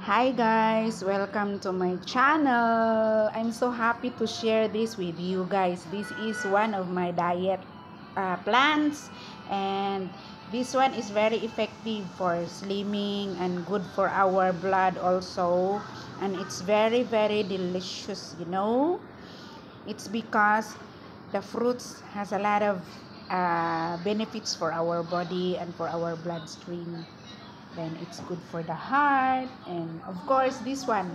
Hi guys, welcome to my channel. I'm so happy to share this with you guys. This is one of my diet plans, and this one is very effective for slimming and good for our blood also, and it's very delicious, it's because the fruits has a lot of benefits for our body and for our bloodstream. Then it's good for the heart, and of course this one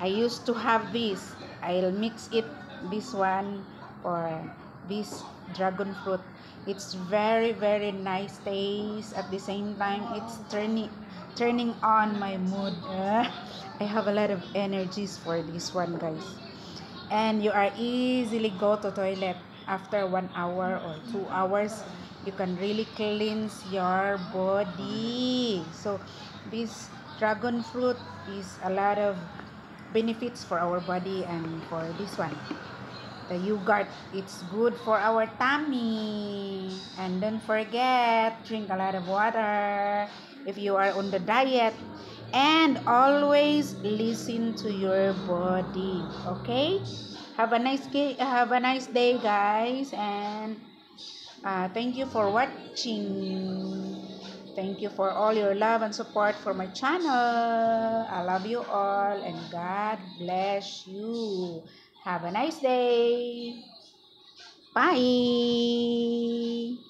I used to have this. I'll mix it, this one, or this dragon fruit. It's very nice taste. At the same time, it's turning on my mood. I have a lot of energies for this one, guys. And you are easily go to toilet after 1 hour or 2 hours. You can really cleanse your body. So this dragon fruit is a lot of benefits for our body. And for this one, the yogurt, it's good for our tummy. And don't forget, drink a lot of water if you are on the diet, and always listen to your body. Okay, have a nice day guys, and thank you for watching. Thank you for all your love and support for my channel. I love you all, and God bless you. Have a nice day. Bye.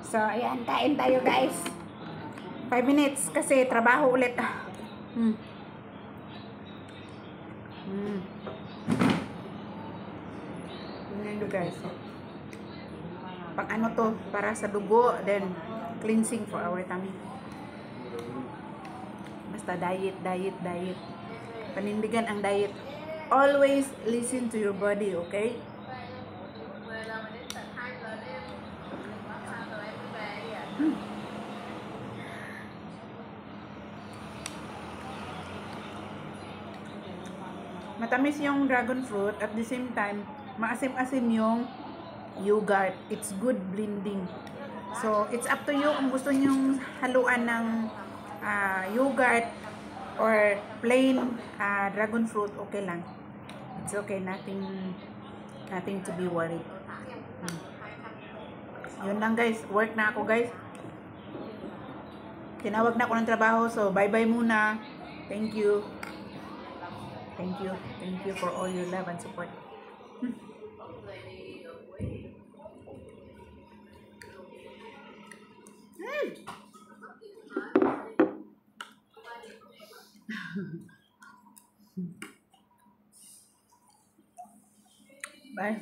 So, ayan, kain tayo guys. 5 minutes kasi trabaho ulit. Hmm. Ganyan guys. Pang ano to, para sa dugo, then cleansing for our tummy. Basta diet. Panindigan ang diet. Always listen to your body, okay? Matamis yung dragon fruit, at the same time maasim-asim yung yogurt. It's good blending. So it's up to you kung gusto nyong haluan ng yogurt or plain dragon fruit. Okay lang, it's okay, nothing to be worried. Yun lang guys, work na ako guys, tinawag na ako ng trabaho, so bye bye muna. Thank you for all your love and support. Bye.